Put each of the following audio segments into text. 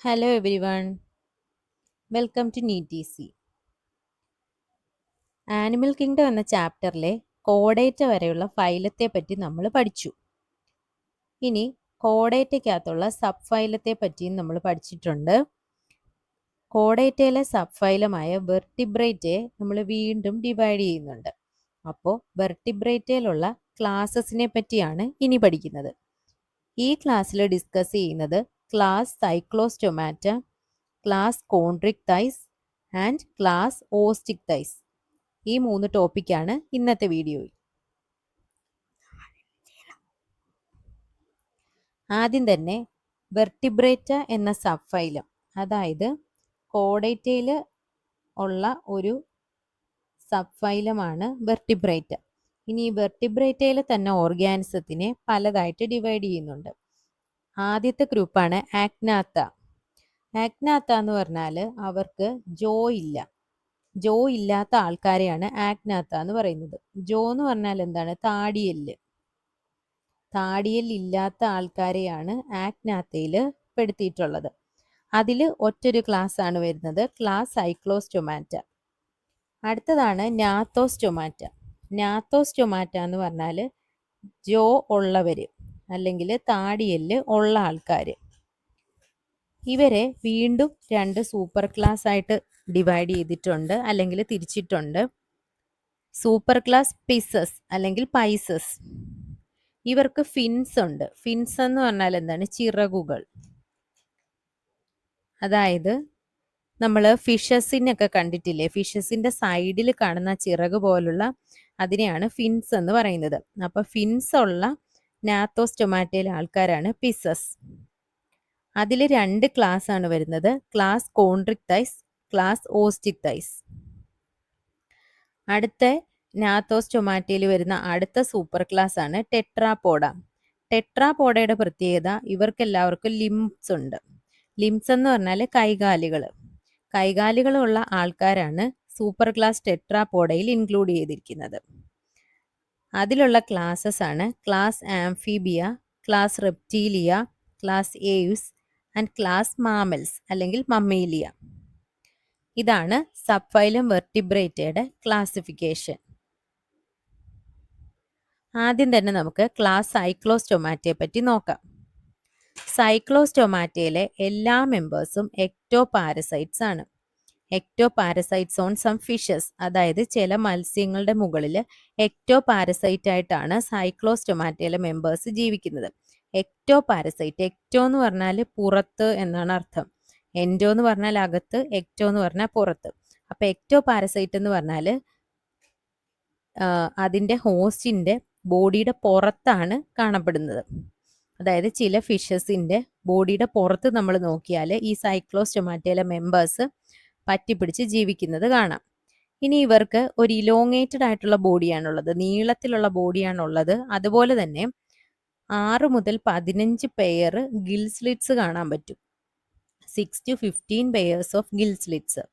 Hello everyone, welcome to NEETC. Animal kingdom എന്ന ചാപ്റ്ററിലെ കോഡേറ്റ വരെയുള്ള ഫൈലത്തെ പറ്റി നമ്മൾ പഠിച്ചു. ഇനി കോഡേറ്റയ്ക്കകത്തുള്ള സബ് ഫൈലത്തെ പറ്റിയും നമ്മൾ പഠിച്ചിട്ടുണ്ട്. കോഡേറ്റയിലെ സബ് ഫൈലമായ വെർട്ടിബ്രേറ്റയെ നമ്മൾ വീണ്ടും ഡിവൈഡ് ചെയ്യുന്നുണ്ട്. അപ്പോൾ വെർട്ടിബ്രേറ്റയിലുള്ള ക്ലാസസിനെ പറ്റിയാണ് ഇനി പഠിക്കുന്നത്. ഈ ക്ലാസ്സിൽ ഡിസ്കസ് ചെയ്യുന്നത് class Cyclostomata, class Chondrichthyes and class Osteichthyes. ഈ 3 ടോപ്പിക്കാണ് ഇന്നത്തെ വീഡിയോയിൽ. ആദ്യം തന്നെ വെർട്ടിബ്രേറ്റ എന്ന സബ് ഫൈലം, അതായത് കോഡേറ്റയിൽ ഉള്ള ഒരു സബ് ഫൈലമാണ് വെർട്ടിബ്രേറ്റ. ഇനി ഈ വെർട്ടിബ്രേറ്റയിൽ തന്നെ ഓർഗാനിസത്തിനെ പലതായിട്ട് ഡിവൈഡ് ചെയ്യുന്നുണ്ട്. ആദ്യത്തെ ഗ്രൂപ്പാണ് ആക്നാത്ത. ആക്നാത്ത എന്ന് പറഞ്ഞാൽ അവർക്ക് ജോ ഇല്ല. ജോ ഇല്ലാത്ത ആൾക്കാരെയാണ് ആക്നാത്ത എന്ന് പറയുന്നത്. ജോ എന്ന് പറഞ്ഞാൽ എന്താണ്? താടിയെല്ല്. താടിയെല്ല് ഇല്ലാത്ത ആൾക്കാരെയാണ് ആക്നാത്തയിൽ പെടുത്തിയിട്ടുള്ളത്. അതിൽ ഒറ്റൊരു ക്ലാസ് ആണ് വരുന്നത്, ക്ലാസ് സൈക്ലോസ്റ്റൊമാറ്റ. അടുത്തതാണ് നാത്തോസ്റ്റൊമാറ്റ. നാത്തോസ്റ്റൊമാറ്റ എന്ന് പറഞ്ഞാൽ ജോ ഉള്ളവർ അല്ലെങ്കിൽ താടിയെല്ല് ഉള്ള ആൾക്കാർ. ഇവരെ വീണ്ടും 2 സൂപ്പർ ക്ലാസ് ആയിട്ട് ഡിവൈഡ് ചെയ്തിട്ടുണ്ട് അല്ലെങ്കിൽ തിരിച്ചിട്ടുണ്ട്. സൂപ്പർ ക്ലാസ് പിസസ് അല്ലെങ്കിൽ പൈസസ്. ഇവർക്ക് ഫിൻസ് ഉണ്ട്. ഫിൻസ് എന്ന് പറഞ്ഞാൽ എന്താണ്? ചിറകുകൾ. അതായത് നമ്മൾ ഫിഷസിനൊക്കെ കണ്ടിട്ടില്ലേ? ഫിഷസിന്റെ സൈഡിൽ കാണുന്ന ചിറക് പോലുള്ള അതിനെയാണ് ഫിൻസ് എന്ന് പറയുന്നത്. അപ്പൊ ഫിൻസ് ഉള്ള നാത്തോസ്റ്റൊമാറ്റയിലെ ആൾക്കാരാണ് പിസസ്. അതിൽ 2 ക്ലാസ് ആണ് വരുന്നത്, ക്ലാസ് കോൺട്രിക്തൈസ്, ക്ലാസ് ഓസ്റ്റിക്തൈസ്. അടുത്ത നാത്തോസ്റ്റൊമാറ്റയിൽ വരുന്ന അടുത്ത സൂപ്പർ ക്ലാസ് ആണ് ടെട്രാപോഡ. ടെട്രാപോഡയുടെ പ്രത്യേകത, ഇവർക്കെല്ലാവർക്കും ലിംബ്സ് ഉണ്ട്. ലിംബ്സ് എന്ന് പറഞ്ഞാൽ കൈകാലുകൾ. കൈകാലുകളുള്ള ആൾക്കാരാണ് സൂപ്പർ ക്ലാസ് ടെട്രാപോഡയിൽ ഇൻക്ലൂഡ് ചെയ്തിരിക്കുന്നത്. അതിലുള്ള ക്ലാസസ് ആണ് class amphibia, class Reptilia, class Aves and class mammals അല്ലെങ്കിൽ മമ്മീലിയ. ഇതാണ് സബ് ഫൈലം വെർട്ടിബ്രേറ്റയുടെ ക്ലാസിഫിക്കേഷൻ. ആദ്യം തന്നെ നമുക്ക് ക്ലാസ് സൈക്ലോസ്റ്റൊമാറ്റയെ പറ്റി നോക്കാം. സൈക്ലോസ്റ്റൊമാറ്റയിലെ എല്ലാ മെമ്പേഴ്സും എക്ടോ പാരസൈറ്റ്സ് ആണ്. Ectoparasites on some fishes, അതായത് ചില മത്സ്യങ്ങളുടെ മുകളിൽ എക്ടോ പാരസൈറ്റ് ആയിട്ടാണ് സൈക്ലോസ്റ്റൊമാറ്റയിലെ മെമ്പേഴ്സ് ജീവിക്കുന്നത്. എക്ടോ പാരസൈറ്റ്, എക്ടോ എന്ന് പറഞ്ഞാൽ പുറത്ത് എന്നാണ് അർത്ഥം. എൻഡോ എന്ന് പറഞ്ഞാൽ അകത്ത്, എക്ടോ എന്ന് പറഞ്ഞാൽ പുറത്ത്. അപ്പൊ എക്ടോ പാരസൈറ്റ് എന്ന് പറഞ്ഞാൽ അതിൻ്റെ ഹോസ്റ്റിൻ്റെ ബോഡിയുടെ പുറത്താണ് കാണപ്പെടുന്നത്. അതായത് ചില ഫിഷസിൻ്റെ ബോഡിയുടെ പുറത്ത് നമ്മൾ നോക്കിയാൽ ഈ സൈക്ലോസ്റ്റൊമാറ്റയിലെ മെമ്പേഴ്സ് പറ്റിപ്പിടിച്ച് ജീവിക്കുന്നത് കാണാം. ഇനി ഇവർക്ക് ഒരു ഇലോങ്ങേറ്റഡ് ആയിട്ടുള്ള ബോഡിയാണുള്ളത്, നീളത്തിലുള്ള ബോഡിയാണുള്ളത്. അതുപോലെ തന്നെ 6 മുതൽ 15 പെയർ ഗിൽ സ്ലിറ്റ്സ് കാണാൻ പറ്റും. 6 to 15 pairs of gill slits.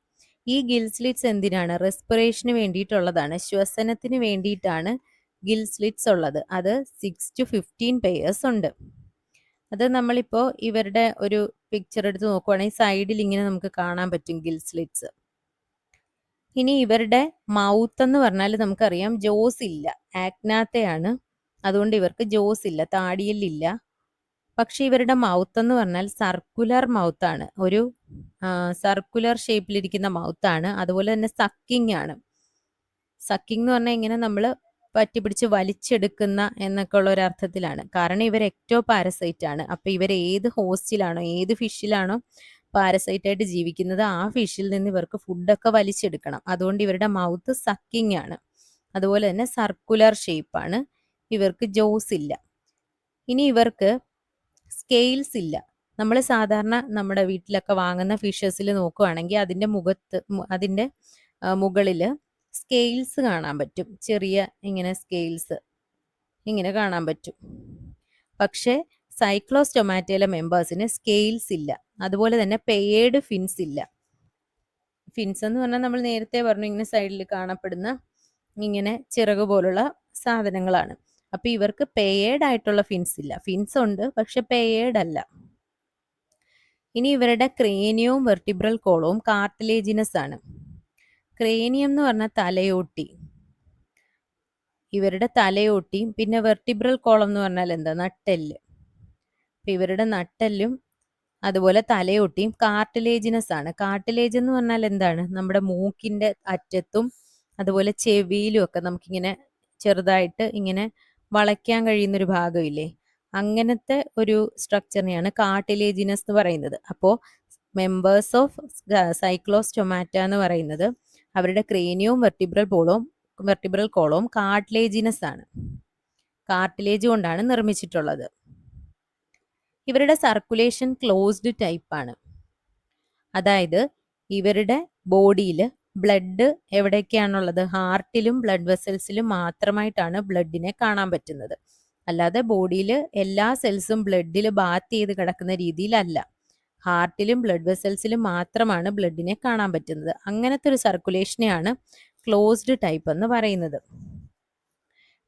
ഈ ഗിൽ സ്ലിറ്റ്സ് എന്തിനാണ്? റെസ്പിറേഷന് വേണ്ടിയിട്ടുള്ളതാണ്, ശ്വസനത്തിന് വേണ്ടിയിട്ടാണ് ഗിൽ സ്ലിറ്റ്സ് ഉള്ളത്. അത് 6 to 15 പെയേഴ്സ് ഉണ്ട്. അത് നമ്മളിപ്പോൾ ഇവരുടെ ഒരു പിക്ചർ എടുത്ത് നോക്കുവാണെങ്കിൽ സൈഡിൽ ഇങ്ങനെ നമുക്ക് കാണാൻ പറ്റും ഗിൽ സ്ലിറ്റ്സ്. ഇനി ഇവരുടെ മൗത്ത് എന്ന് പറഞ്ഞാൽ നമുക്കറിയാം ജോസ് ഇല്ല, ആക്നാത്തയാണ്, അതുകൊണ്ട് ഇവർക്ക് ജോസ് ഇല്ല, താടിയല്ലില്ല. പക്ഷെ ഇവരുടെ മൗത്ത് എന്ന് പറഞ്ഞാൽ സർക്കുലർ മൗത്താണ്, ഒരു സർക്കുലർ ഷേപ്പിലിരിക്കുന്ന മൗത്താണ്. അതുപോലെ തന്നെ സക്കിങ് ആണ്. സക്കിങ് എന്ന് പറഞ്ഞാൽ ഇങ്ങനെ നമ്മൾ പറ്റിപ്പിടിച്ച് വലിച്ചെടുക്കുന്ന എന്നൊക്കെ ഉള്ള ഒരു അർത്ഥത്തിലാണ്. കാരണം ഇവർ എക്ടോ പാരസൈറ്റ് ആണ്. അപ്പൊ ഇവർ ഏത് ഹോസ്റ്റിലാണോ, ഏത് ഫിഷിലാണോ പാരസൈറ്റ് ആയിട്ട് ജീവിക്കുന്നത്, ആ ഫിഷിൽ നിന്ന് ഇവർക്ക് ഫുഡൊക്കെ വലിച്ചെടുക്കണം. അതുകൊണ്ട് ഇവരുടെ മൗത്ത് സക്കിങ് ആണ്. അതുപോലെ തന്നെ സർക്കുലർ ഷേപ്പാണ്. ഇവർക്ക് ജോസ് ഇല്ല. ഇനി ഇവർക്ക് സ്കെയിൽസ് ഇല്ല. നമ്മൾ സാധാരണ നമ്മുടെ വീട്ടിലൊക്കെ വാങ്ങുന്ന ഫിഷസിൽ നോക്കുകയാണെങ്കിൽ അതിൻ്റെ മുകളിൽ സ്കെയിൽസ് കാണാൻ പറ്റും. ചെറിയ ഇങ്ങനെ സ്കെയിൽസ് ഇങ്ങനെ കാണാൻ പറ്റും. പക്ഷേ സൈക്ലോസ്റ്റൊമാറ്റയിലെ മെമ്പേഴ്സിന് സ്കെയിൽസ് ഇല്ല. അതുപോലെ തന്നെ പെയേർഡ് ഫിൻസ് ഇല്ല. ഫിൻസ് എന്ന് പറഞ്ഞാൽ നമ്മൾ നേരത്തെ പറഞ്ഞു, ഇങ്ങനെ സൈഡിൽ കാണപ്പെടുന്ന ഇങ്ങനെ ചിറക് പോലുള്ള സാധനങ്ങളാണ്. അപ്പൊ ഇവർക്ക് പെയേർഡ് ആയിട്ടുള്ള ഫിൻസ് ഇല്ല. ഫിൻസ് ഉണ്ട്, പക്ഷെ പെയേർഡ് അല്ല. ഇനി ഇവരുടെ ക്രേനിയവും വെർട്ടിബ്രൽ കോളവും കാർട്ടിലേജിനസ് ആണ്. ക്രേനിയം എന്ന് പറഞ്ഞാൽ തലയോട്ടി, ഇവരുടെ തലയോട്ടിയും, പിന്നെ വെർട്ടിബ്രൽ കോളം എന്ന് പറഞ്ഞാൽ എന്താ, നട്ടെല്ല്. ഇവരുടെ നട്ടെല്ലും അതുപോലെ തലയോട്ടിയും കാർട്ടിലേജിനസ് ആണ്. കാർട്ടിലേജ് എന്ന് പറഞ്ഞാൽ എന്താണ്, നമ്മുടെ മൂക്കിന്റെ അറ്റത്തും അതുപോലെ ചെവിയിലും ഒക്കെ നമുക്കിങ്ങനെ ചെറുതായിട്ട് ഇങ്ങനെ വളയ്ക്കാൻ കഴിയുന്ന ഒരു ഭാഗമില്ലേ, അങ്ങനത്തെ ഒരു സ്ട്രക്ചറിനെയാണ് കാർട്ടിലേജിനസ് എന്ന് പറയുന്നത്. അപ്പോൾ മെമ്പേഴ്സ് ഓഫ് സൈക്ലോസ്റ്റൊമാറ്റ എന്ന് പറയുന്നത് അവരുടെ ക്രേനിയവും വെർട്ടിബ്രൽ കോളവും കാർട്ടിലേജിനസ് ആണ്. കാർട്ടിലേജ് കൊണ്ടാണ് നിർമ്മിച്ചിട്ടുള്ളത്. ഇവരുടെ സർക്കുലേഷൻ ക്ലോസ്ഡ് ടൈപ്പ് ആണ്. അതായത് ഇവരുടെ ബോഡിയിൽ ബ്ലഡ് എവിടെയൊക്കെയാണുള്ളത്, ഹാർട്ടിലും ബ്ലഡ് വെസൽസിലും മാത്രമായിട്ടാണ് ബ്ലഡിനെ കാണാൻ പറ്റുന്നത്. അല്ലാതെ ബോഡിയിൽ എല്ലാ സെൽസും ബ്ലഡിൽ ബാത്ത് ചെയ്ത് കിടക്കുന്ന രീതിയിലല്ല. ഹാർട്ടിലും ബ്ലഡ് വെസൽസിലും മാത്രമാണ് ബ്ലഡിനെ കാണാൻ പറ്റുന്നത്. അങ്ങനത്തെ ഒരു സർക്കുലേഷനെയാണ് ക്ലോസ്ഡ് ടൈപ്പ് എന്ന് പറയുന്നത്.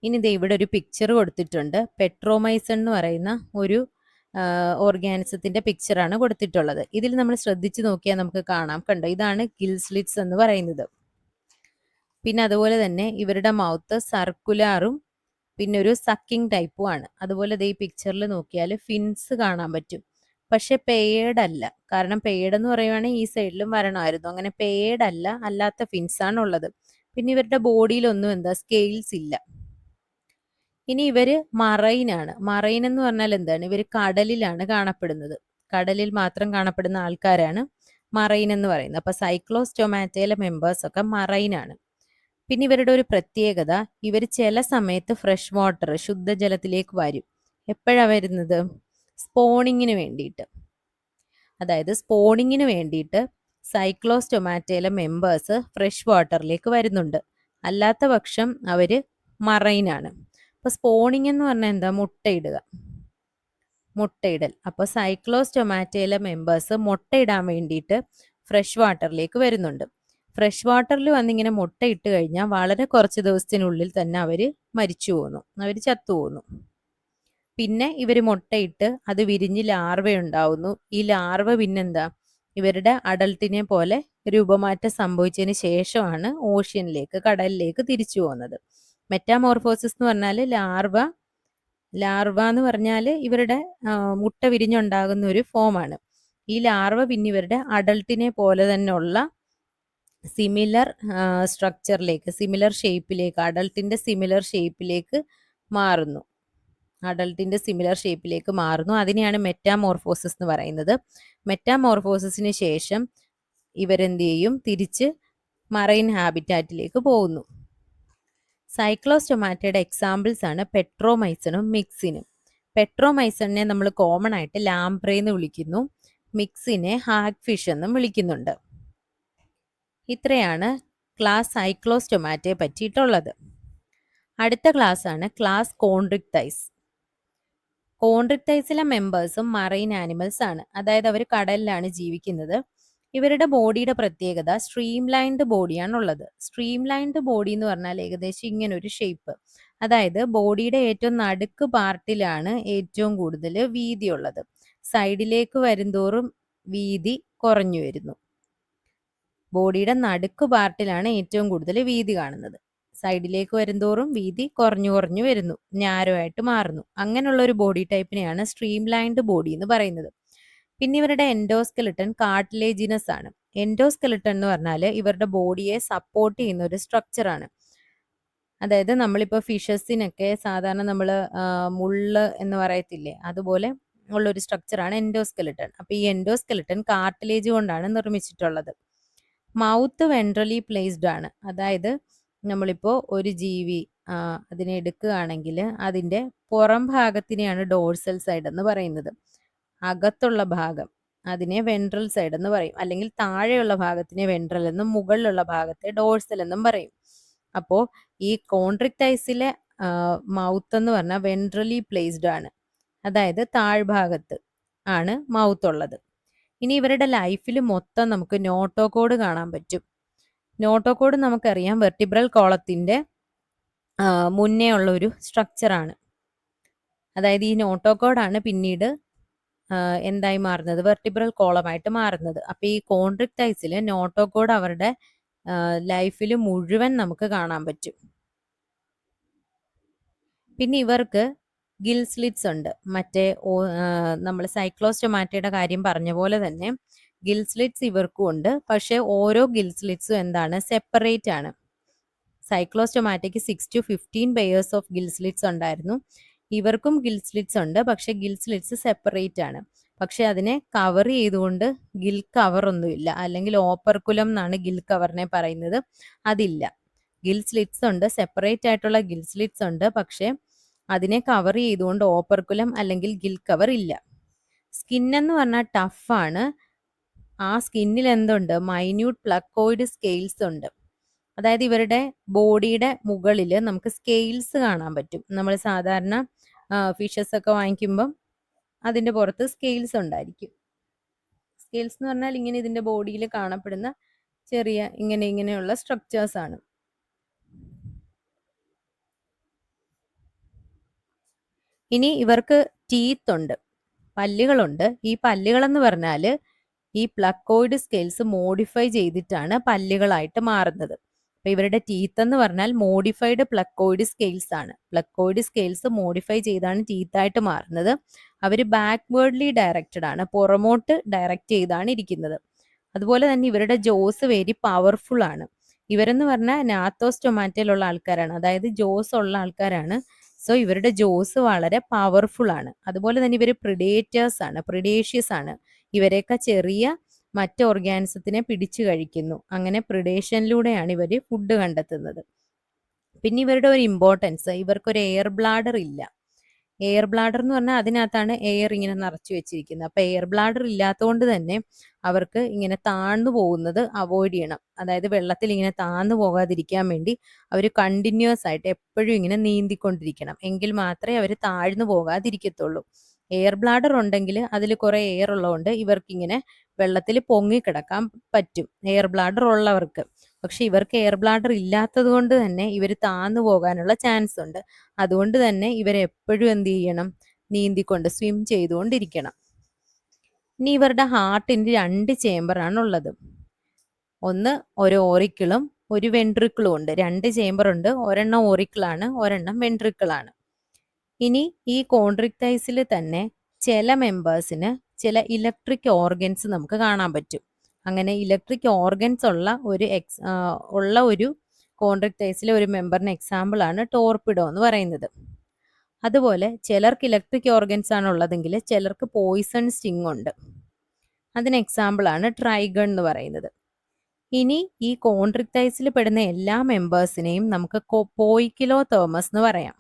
ഇനി ദേ ഇവിടെ ഒരു പിക്ചർ കൊടുത്തിട്ടുണ്ട്. പെട്രോമൈസൺ എന്ന് പറയുന്ന ഒരു ഓർഗാനിസത്തിന്റെ പിക്ചറാണ് കൊടുത്തിട്ടുള്ളത്. ഇതിൽ നമ്മൾ ശ്രദ്ധിച്ചു നോക്കിയാൽ നമുക്ക് കാണാം, കണ്ടോ, ഇതാണ് ഗിൽ സ്ലിറ്റ്സ് എന്ന് പറയുന്നത്. പിന്നെ അതുപോലെ തന്നെ ഇവരുടെ മൗത്ത് സർക്കുലാറും പിന്നെ ഒരു സക്കിംഗ് ടൈപ്പും ആണ്. അതുപോലെ ഈ പിക്ചറിൽ നോക്കിയാൽ ഫിൻസ് കാണാൻ പറ്റും. പക്ഷെ പെയ്ഡ് അല്ല. കാരണം പെയ്ഡ് എന്ന് പറയുവാണെങ്കിൽ ഈ സൈഡിലും വരണമായിരുന്നു. അങ്ങനെ പെയ്ഡ് അല്ല, അല്ലാത്ത ഫിൻസ് ആണ് ഉള്ളത്. പിന്നെ ഇവരുടെ ബോഡിയിലൊന്നും എന്താ സ്കെയിൽസ് ഇല്ല. ഇനി ഇവര് മറൈനാണ്. മറൈൻ എന്ന് പറഞ്ഞാൽ എന്താണ്, ഇവർ കടലിലാണ് കാണപ്പെടുന്നത്. കടലിൽ മാത്രം കാണപ്പെടുന്ന ആൾക്കാരാണ് മറൈൻ എന്ന് പറയുന്നത്. അപ്പൊ സൈക്ലോസ്റ്റൊമാറ്റയിലെ മെമ്പേഴ്സ് ഒക്കെ മറൈനാണ്. പിന്നെ ഇവരുടെ ഒരു പ്രത്യേകത, ഇവർ ചില സമയത്ത് ഫ്രഷ് വാട്ടർ ശുദ്ധജലത്തിലേക്ക് വരും. എപ്പോഴാണ് വരുന്നത്, സ്പോണിങ്ങിന് വേണ്ടിയിട്ട്. അതായത് സ്പോണിങ്ങിന് വേണ്ടിയിട്ട് സൈക്ലോസ്റ്റൊമാറ്റയിലെ മെമ്പേഴ്സ് ഫ്രഷ് വാട്ടറിലേക്ക് വരുന്നുണ്ട്. അല്ലാത്ത പക്ഷം അവര് മറൈനാണ്. അപ്പൊ സ്പോണിങ് എന്ന് പറഞ്ഞാൽ എന്താ, മുട്ടയിടൽ. അപ്പൊ സൈക്ലോസ്റ്റൊമാറ്റയിലെ മെമ്പേഴ്സ് മുട്ടയിടാൻ വേണ്ടിയിട്ട് ഫ്രഷ് വാട്ടറിലേക്ക് വരുന്നുണ്ട്. ഫ്രഷ് വാട്ടറിൽ വന്നിങ്ങനെ മുട്ടയിട്ട് കഴിഞ്ഞാൽ വളരെ കുറച്ച് ദിവസത്തിനുള്ളിൽ തന്നെ അവര് മരിച്ചു പോകുന്നു, അവര് ചത്തുപോകുന്നു. പിന്നെ ഇവർ മുട്ടയിട്ട് അത് വിരിഞ്ഞ് ലാർവ ഉണ്ടാവുന്നു. ഈ ലാർവ പിന്നെന്താ, ഇവരുടെ അഡൾട്ടിനെ പോലെ രൂപമാറ്റം സംഭവിച്ചതിന് ശേഷമാണ് ഓഷ്യനിലേക്ക്, കടലിലേക്ക് തിരിച്ചു പോകുന്നത്. മെറ്റാമോർഫോസിസ് എന്ന് പറഞ്ഞാൽ ലാർവ എന്ന് പറഞ്ഞാൽ ഇവരുടെ മുട്ട വിരിഞ്ഞുണ്ടാകുന്ന ഒരു ഫോമാണ്. ഈ ലാർവ പിന്നെ ഇവരുടെ അഡൾട്ടിനെ പോലെ തന്നെയുള്ള സിമിലർ സ്ട്രക്ചറിലേക്ക്, സിമിലർ ഷേപ്പിലേക്ക്, അഡൾട്ടിന്റെ സിമിലർ ഷേപ്പിലേക്ക് മാറുന്നു. അതിനെയാണ് മെറ്റാമോർഫോസിസ് എന്ന് പറയുന്നത്. മെറ്റാമോർഫോസിസിന് ശേഷം ഇവരെന്ത് ചെയ്യും, തിരിച്ച് മറൈൻ ഹാബിറ്റാറ്റിലേക്ക് പോകുന്നു. സൈക്ലോസ്റ്റൊമാറ്റയുടെ എക്സാമ്പിൾസ് ആണ് പെട്രോമൈസണും മിക്സിനും. പെട്രോമൈസണിനെ നമ്മൾ കോമൺ ആയിട്ട് ലാംപ്രേ എന്ന് വിളിക്കുന്നു, മിക്സിനെ ഹാഗ് ഫിഷ് എന്നും വിളിക്കുന്നുണ്ട്. ഇത്രയാണ് ക്ലാസ് സൈക്ലോസ്റ്റൊമാറ്റയെ പറ്റിയിട്ടുള്ളത്. അടുത്ത ക്ലാസ് ആണ് ക്ലാസ് കോൺട്രിക്ടൈസ്. കോൺട്രിക്ടൈസിലെ മെമ്പേഴ്സും മറൈൻ ആനിമൽസ് ആണ്. അതായത് അവർ കടലിലാണ് ജീവിക്കുന്നത്. ഇവരുടെ ബോഡിയുടെ പ്രത്യേകത സ്ട്രീം ലൈൻഡ് ബോഡിയാണുള്ളത്. സ്ട്രീം ലൈൻഡ് ബോഡി എന്ന് പറഞ്ഞാൽ ഏകദേശം ഇങ്ങനെ ഒരു ഷേപ്പ്. അതായത് ബോഡിയുടെ ഏറ്റവും നടുക്ക് പാർട്ടിലാണ് ഏറ്റവും കൂടുതൽ വീതിയുള്ളത്. സൈഡിലേക്ക് വരുന്തോറും വീതി കുറഞ്ഞു വരുന്നു. ബോഡിയുടെ നടുക്ക് പാർട്ടിലാണ് ഏറ്റവും കൂടുതൽ വീതി കാണുന്നത്. സൈഡിലേക്ക് വരുന്തോറും വീതി കുറഞ്ഞു കുറഞ്ഞു വരുന്നു, നാരോ ആയിട്ട് മാറുന്നു. അങ്ങനെയുള്ള ഒരു ബോഡി ടൈപ്പിനെയാണ് സ്ട്രീം ലൈൻഡ് ബോഡി എന്ന് പറയുന്നത്. പിന്നെ ഇവരുടെ എൻഡോസ്കെലിട്ടൺ കാർട്ടിലേജിനസ് ആണ്. എൻഡോസ്കെലിട്ടൺ എന്ന് പറഞ്ഞാൽ ഇവരുടെ ബോഡിയെ സപ്പോർട്ട് ചെയ്യുന്ന ഒരു സ്ട്രക്ചറാണ്. അതായത് നമ്മളിപ്പോൾ ഫിഷസിനൊക്കെ സാധാരണ നമ്മൾ മുള്ള് എന്ന് പറയത്തില്ലേ, അതുപോലെ ഉള്ളൊരു സ്ട്രക്ചറാണ് എൻഡോസ്കെലിട്ടൺ. അപ്പോൾ ഈ എൻഡോസ്കെലിട്ടൺ കാർട്ടിലേജ് കൊണ്ടാണ് നിർമ്മിച്ചിട്ടുള്ളത്. മൗത്ത് വെൻട്രലി പ്ലേസ്ഡ് ആണ്. അതായത് നമ്മളിപ്പോൾ ഒരു ജീവി അതിനെ എടുക്കുകയാണെങ്കിൽ അതിൻ്റെ പുറം ഭാഗത്തിനെയാണ് ഡോർസൽ സൈഡ് എന്ന് പറയുന്നത്. അകത്തുള്ള ഭാഗം അതിനെ വെൻട്രൽ സൈഡ് എന്ന് പറയും. അല്ലെങ്കിൽ താഴെയുള്ള ഭാഗത്തിനെ വെൻട്രൽ എന്നും മുകളിലുള്ള ഭാഗത്തെ ഡോർസൽ എന്നും പറയും. അപ്പോൾ ഈ കോൺട്രിക്ടൈസിലെ മൗത്ത് എന്ന് പറഞ്ഞാൽ വെൻട്രലി പ്ലേസ്ഡ് ആണ്. അതായത് താഴ്ഭാഗത്ത് ആണ് മൗത്ത് ഉള്ളത്. ഇനി ഇവരുടെ ലൈഫിൽ മൊത്തം നമുക്ക് നോട്ടോകോഡ് കാണാൻ പറ്റും. നോട്ടോകോഡ് നമുക്കറിയാം വെർട്ടിബ്രൽ കോളത്തിന്റെ മുന്നേ ഉള്ള ഒരു സ്ട്രക്ചറാണ്. അതായത് ഈ നോട്ടോകോഡാണ് പിന്നീട് എന്തായി മാറുന്നത്, വെർട്ടിബ്രൽ കോളമായിട്ട് മാറുന്നത്. അപ്പോൾ ഈ കോൺട്രിക്ടൈസിൽ നോട്ടോകോഡ് അവരുടെ ലൈഫിൽ മുഴുവൻ നമുക്ക് കാണാൻ പറ്റും. പിന്നെ ഇവർക്ക് ഗിൽ സ്ലിറ്റ്സ് ഉണ്ട്. മറ്റേ നമ്മൾ സൈക്ലോസ്റ്റൊമാറ്റയുടെ കാര്യം പറഞ്ഞ പോലെ തന്നെ ഗിൽ സ്ലിറ്റ്സ് ഇവർക്കും ഉണ്ട്. പക്ഷേ ഓരോ ഗിൽ സ്ലിറ്റ്സും എന്താണ്, സെപ്പറേറ്റ് ആണ്. സൈക്ലോസ്റ്റൊമാറ്റയ്ക്ക് 6 to 15 pairs of gill slits ഉണ്ടായിരുന്നു. ഇവർക്കും ഗിൽ സ്ലിറ്റ്സ് ഉണ്ട്, പക്ഷെ ഗിൽ സ്ലിറ്റ്സ് സെപ്പറേറ്റ് ആണ്. പക്ഷെ അതിനെ കവർ ചെയ്തുകൊണ്ട് ഗിൽ കവർ ഒന്നുമില്ല, അല്ലെങ്കിൽ ഓപ്പർക്കുലം എന്നാണ് ഗിൽ കവറിനെ പറയുന്നത്. അതില്ല. ഗിൽ സ്ലിറ്റ്സ് ഉണ്ട്, സെപ്പറേറ്റ് ആയിട്ടുള്ള ഗിൽ സ്ലിറ്റ്സ് ഉണ്ട്, പക്ഷെ അതിനെ കവർ ചെയ്തുകൊണ്ട് ഓപ്പർക്കുലം അല്ലെങ്കിൽ ഗിൽ കവർ ഇല്ല. സ്കിൻ എന്ന് പറഞ്ഞാൽ ടഫാണ്. ആ സ്കിന്നിൽ എന്തുണ്ട്, മൈന്യൂട്ട് പ്ലക്കോയിഡ് സ്കെയിൽസ് ഉണ്ട്. അതായത് ഇവരുടെ ബോഡിയുടെ മുകളിൽ നമുക്ക് സ്കെയിൽസ് കാണാൻ പറ്റും. നമ്മൾ സാധാരണ ഫിഷസ് ഒക്കെ വാങ്ങിക്കുമ്പം അതിൻ്റെ പുറത്ത് സ്കെയിൽസ് ഉണ്ടായിരിക്കും. സ്കെയിൽസ് എന്ന് പറഞ്ഞാൽ ഇങ്ങനെ ഇതിൻ്റെ ബോഡിയിൽ കാണപ്പെടുന്ന ചെറിയ ഇങ്ങനെയുള്ള സ്ട്രക്ചേഴ്സ് ആണ്. ഇനി ഇവർക്ക് ടീത്ത് ഉണ്ട്, പല്ലുകളുണ്ട്. ഈ പല്ലുകളെന്ന് പറഞ്ഞാൽ ഈ പ്ലക്കോയിഡ് സ്കെയിൽസ് മോഡിഫൈ ചെയ്തിട്ടാണ് പല്ലുകളായിട്ട് മാറുന്നത്. അപ്പോൾ ഇവരുടെ ടീത്ത് എന്ന് പറഞ്ഞാൽ മോഡിഫൈഡ് പ്ലക്കോയിഡ് സ്കെയിൽസ് ആണ്. പ്ലക്കോയിഡ് സ്കെയിൽസ് മോഡിഫൈ ചെയ്താണ് ടീത്തായിട്ട് മാറുന്നത്. അവർ ബാക്ക്വേർഡ്ലി ഡയറക്റ്റഡ് ആണ്, പുറമോട്ട് ഡയറക്റ്റ് ചെയ്താണ് ഇരിക്കുന്നത്. അതുപോലെ തന്നെ ഇവരുടെ ജോസ് വെരി പവർഫുൾ ആണ്. ഇവരെന്ന് പറഞ്ഞാൽ നാത്തോസ്റ്റൊമാറ്റയിലുള്ള ആൾക്കാരാണ്, അതായത് ജോസ് ഉള്ള ആൾക്കാരാണ്. സോ ഇവരുടെ ജോസ് വളരെ പവർഫുൾ ആണ്. അതുപോലെ തന്നെ ഇവർ പ്രിഡേറ്റേഴ്സ് ആണ്, പ്രിഡേഷ്യസ് ആണ്. ഇവരെയൊക്കെ ചെറിയ മറ്റ് ഓർഗാനിസത്തിനെ പിടിച്ചു കഴിക്കുന്നു. അങ്ങനെ പ്രിഡേഷനിലൂടെയാണ് ഇവർ ഫുഡ് കണ്ടെത്തുന്നത്. പിന്നെ ഇവരുടെ ഒരു ഇമ്പോർട്ടൻസ്, ഇവർക്കൊരു എയർ ബ്ലാഡർ ഇല്ല. എയർ ബ്ലാഡർ എന്ന് പറഞ്ഞാൽ അതിനകത്താണ് എയർ ഇങ്ങനെ നിറച്ചു വെച്ചിരിക്കുന്നത്. അപ്പോൾ എയർ ബ്ലാഡർ ഇല്ലാത്തതുകൊണ്ട് തന്നെ അവർക്ക് ഇങ്ങനെ താഴ്ന്നു പോകുന്നത് അവോയ്ഡ് ചെയ്യണം. അതായത് വെള്ളത്തിൽ ഇങ്ങനെ താഴ്ന്നു പോകാതിരിക്കാൻ വേണ്ടി അവർ കണ്ടിന്യൂസ് ആയിട്ട് എപ്പോഴും ഇങ്ങനെ നീന്തിക്കൊണ്ടിരിക്കണം. എങ്കിൽ മാത്രമേ അവർ താഴ്ന്നു പോകാതിരിക്കത്തുള്ളൂ. എയർ ബ്ലാഡർ ഉണ്ടെങ്കിൽ അതിൽ കുറേ എയർ ഉള്ളതുകൊണ്ട് ഇവർക്കിങ്ങനെ വെള്ളത്തിൽ പൊങ്ങിക്കിടക്കാൻ പറ്റും, എയർ ബ്ലാഡർ ഉള്ളവർക്ക്. പക്ഷെ ഇവർക്ക് എയർ ബ്ലാഡർ ഇല്ലാത്തത് കൊണ്ട് തന്നെ ഇവർ താഴ്ന്നു പോകാനുള്ള ചാൻസ് ഉണ്ട്. അതുകൊണ്ട് തന്നെ ഇവരെപ്പോഴും എന്ത് ചെയ്യണം, നീന്തിക്കൊണ്ട് സ്വിം ചെയ്തുകൊണ്ടിരിക്കണം. ഇനി ഇവരുടെ ഹാർട്ടിൻ്റെ 2 ചേമ്പറാണ് ഉള്ളത്. ഒന്ന് ഒരു ഓറിക്കിളും ഒരു വെൻട്രിക്കിളും ഉണ്ട്. 2 ചേമ്പർ ഉണ്ട്, ഒരെണ്ണം ഓറിക്കിളാണ്, ഒരെണ്ണം വെൻട്രിക്കിളാണ്. ഇനി ഈ കോൺട്രിക്ടൈസിൽ തന്നെ ചില മെമ്പേഴ്സിന് ചില ഇലക്ട്രിക് ഓർഗൻസ് നമുക്ക് കാണാൻ പറ്റും. അങ്ങനെ ഇലക്ട്രിക് ഓർഗൻസ് ഉള്ള ഒരു കോൺട്രിക്ടൈസിലെ ഒരു മെമ്പറിന് എക്സാമ്പിൾ ആണ് ടോർപിഡോ എന്ന് പറയുന്നത്. അതുപോലെ ചിലർക്ക് ഇലക്ട്രിക് ഓർഗൻസ് ആണ് ഉള്ളതെങ്കിൽ ചിലർക്ക് പോയിസൺ സ്റ്റിങ് ഉണ്ട്. അതിന് എക്സാമ്പിൾ ആണ് ട്രൈഗൺ എന്ന് പറയുന്നത്. ഇനി ഈ കോൺട്രിക്ടൈസിൽ പെടുന്ന എല്ലാ മെമ്പേഴ്സിനെയും നമുക്ക് പോയിക്കിലോതേർമസ് എന്ന് പറയാം.